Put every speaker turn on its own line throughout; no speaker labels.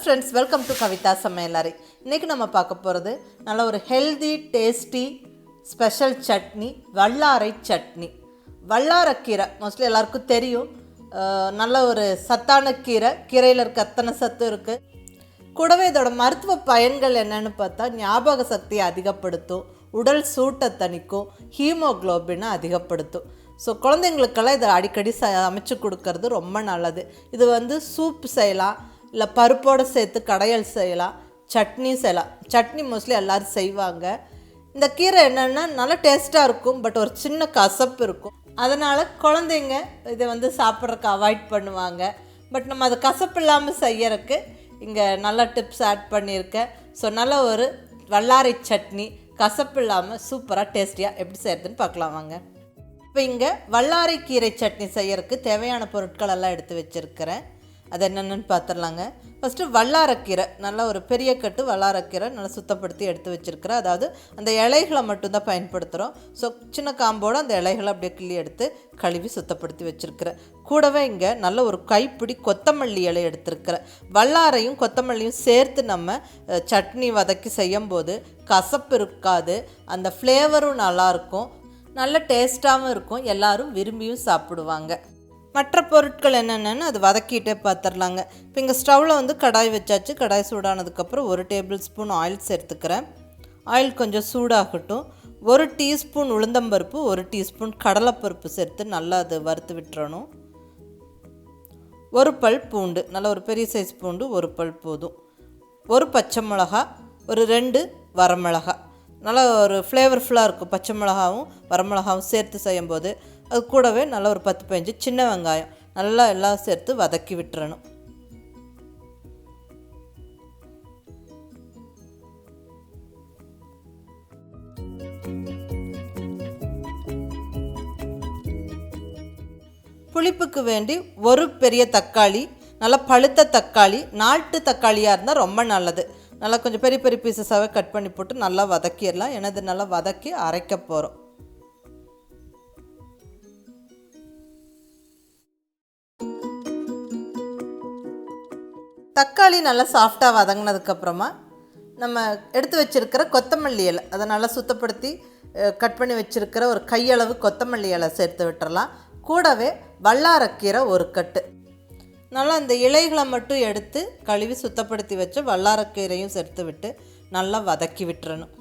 Friends, welcome to கவிதாசmayalarai. இன்றைக்கி நம்ம பார்க்க போகிறது நல்ல ஒரு ஹெல்தி டேஸ்டி ஸ்பெஷல் சட்னி, வல்லாரை சட்னி. வல்லாரக்கீரை மோஸ்ட்லி எல்லாருக்கும் தெரியும். நல்ல ஒரு சத்தான கீரை. கீரையில் இருக்க அத்தனை சத்து இருக்குது. கூடவே இதோட மருத்துவ பயன்கள் என்னென்னு பார்த்தா, ஞாபக சக்தியை அதிகப்படுத்தும், உடல் சூட்டை தணிக்கும், ஹீமோக்ளோபினை அதிகப்படுத்தும். ஸோ குழந்தைங்களுக்கெல்லாம் இதை அடிக்கடி அமைச்சு கொடுக்கறது ரொம்ப நல்லது. இது சூப் செய்யலாம், இல்லை பருப்போடு சேர்த்து கடையல் செய்யலாம், சட்னி செய்யலாம். சட்னி மோஸ்ட்லி எல்லோரும் செய்வாங்க. இந்த கீரை என்னென்னா நல்லா டேஸ்ட்டாக இருக்கும், பட் ஒரு சின்ன கசப்பு இருக்கும். அதனால் குழந்தைங்க இதை சாப்பிட்றதுக்கு அவாய்ட் பண்ணுவாங்க. பட் நம்ம அதை கசப்பு இல்லாமல் செய்யறதுக்கு இங்கே நல்ல டிப்ஸ் ஆட் பண்ணியிருக்கேன். ஸோ நல்ல ஒரு வல்லாரை சட்னி கசப்பு இல்லாமல் சூப்பராக டேஸ்டியாக எப்படி செய்கிறதுன்னு பார்க்கலாம் வாங்க. இப்போ இங்கே வல்லாரை கீரை சட்னி செய்யறதுக்கு தேவையான பொருட்கள் எல்லாம் எடுத்து வச்சுருக்கிறேன். அது என்னென்னு பார்த்துடலாங்க. ஃபஸ்ட்டு வல்லாரக்கீரை, நல்லா ஒரு பெரிய கட்டு வல்லாரக்கீரை நல்லா சுத்தப்படுத்தி எடுத்து வச்சுருக்கிறேன். அதாவது அந்த இலைகளை மட்டும்தான் பயன்படுத்துகிறோம். ஸோ சின்ன காம்போடு அந்த இலைகளை அப்படியே கிள்ளி எடுத்து கழுவி சுத்தப்படுத்தி வச்சுருக்கிறேன். கூடவே இங்கே நல்ல ஒரு கைப்பிடி கொத்தமல்லி இலை எடுத்துருக்கிறேன். வல்லாரையும் கொத்தமல்லியும் சேர்த்து நம்ம சட்னி வதக்கி செய்யும்போது கசப்பு இருக்காது, அந்த ஃப்ளேவரும் நல்லாயிருக்கும், நல்ல டேஸ்ட்டாகவும் இருக்கும், எல்லோரும் விரும்பியும் சாப்பிடுவாங்க. மற்ற பொருட்கள் என்னென்னு அது வதக்கிட்டே பார்த்துடலாங்க. இப்போ இங்கே ஸ்டவ்வில் கடாய் வச்சாச்சு. கடாய் சூடானதுக்கப்புறம் 1 டேபிள் ஸ்பூன் ஆயில் சேர்த்துக்கிறேன். ஆயில் கொஞ்சம் சூடாகட்டும். 1 டீஸ்பூன் உளுந்தம்பருப்பு, 1 டீஸ்பூன் கடலைப்பருப்பு சேர்த்து நல்லா அது வறுத்து விட்டுறணும். 1 பல் பூண்டு, நல்ல ஒரு பெரிய சைஸ் பூண்டு 1 பல் போதும். 1 பச்சை மிளகா, ஒரு 2 வரமிளகா. நல்லா ஒரு ஃப்ளேவர்ஃபுல்லாக இருக்கும். பச்சை மிளகாவும் வரமிளகாவும் சேர்த்து செய்யும்போது அது கூடவே நல்லா ஒரு 10-15 சின்ன வெங்காயம் நல்லா எல்லாம் சேர்த்து வதக்கி விட்டுறணும். புளிப்புக்கு வேண்டி 1 பெரிய தக்காளி, நல்லா பழுத்த தக்காளி, நாட்டு தக்காளியாக இருந்தால் ரொம்ப நல்லது. நல்லா கொஞ்சம் பெரிய பெரிய பீசஸாகவே கட் பண்ணி போட்டு நல்லா வதக்கிடலாம். எனது நல்லா வதக்கி அரைக்க போகிறோம். தக்காளி நல்லா சாஃப்டாக வதங்கினதுக்கப்புறமா நம்ம எடுத்து வச்சுருக்கிற கொத்தமல்லி இலை, அதை நல்லா சுத்தப்படுத்தி கட் பண்ணி வச்சுருக்கிற ஒரு கையளவு கொத்தமல்லி இலை சேர்த்து விட்டுறலாம். கூடவே வல்லாரக்கீரை 1 கட்டு. நல்லா அந்த இலைகளை மட்டும் எடுத்து கழுவி சுத்தப்படுத்தி வச்சு வல்லாரக்கீரையும் சேர்த்து விட்டு நல்லா வதக்கி விட்டுறணும்.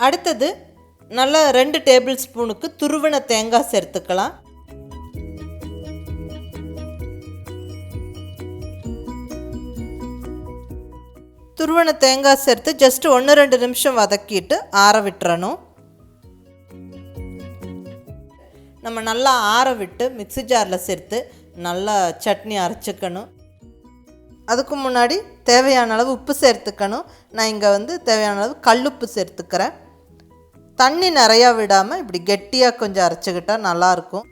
அடுத்தது நல்லா 2 டேபிள் ஸ்பூனுக்கு துருவின தேங்காய் சேர்த்துக்கலாம். துருவன தேங்காய் சேர்த்து ஜஸ்ட் 1-2 நிமிஷம் வதக்கிட்டு ஆற விட்டுறணும். நம்ம நல்லா ஆற விட்டு மிக்ஸி ஜாரில் சேர்த்து நல்லா சட்னி அரைச்சிக்கணும். அதுக்கு முன்னாடி தேவையான அளவு உப்பு சேர்த்துக்கணும். நான் இங்கே தேவையான அளவு கல்லுப்பு சேர்த்துக்கிறேன். தண்ணி நிறையா விடாமல் இப்படி கெட்டியாக கொஞ்சம் அரைச்சிக்கிட்டால் நல்லாயிருக்கும்.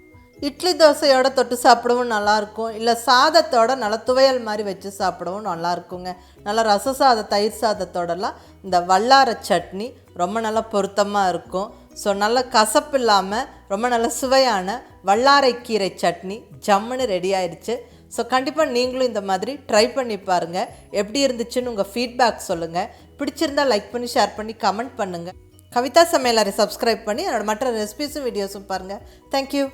இட்லி தோசையோடு தொட்டு சாப்பிடவும் நல்லாயிருக்கும், இல்லை சாதத்தோடு நல்லா துவையல் மாதிரி வச்சு சாப்பிடவும் நல்லாயிருக்குங்க. நல்லா ரச சாதம், தயிர் சாதத்தோடலாம் இந்த வல்லாரை சட்னி ரொம்ப நல்லா பொருத்தமாக இருக்கும். ஸோ நல்ல கசப்பு இல்லாமல் ரொம்ப நல்ல சுவையான வல்லாரை கீரை சட்னி ஜம்முன்னு ரெடி ஆயிடுச்சு. ஸோ கண்டிப்பாக நீங்களும் இந்த மாதிரி ட்ரை பண்ணி பாருங்கள். எப்படி இருந்துச்சுன்னு உங்கள் ஃபீட்பேக் சொல்லுங்கள். பிடிச்சிருந்தால் லைக் பண்ணி, ஷேர் பண்ணி, கமெண்ட் பண்ணுங்கள். கவிதாசmayalarai சப்ஸ்கிரைப் பண்ணி என்னோட மற்ற ரெசிபீஸும் வீடியோஸும் பாருங்கள். தேங்க்யூ.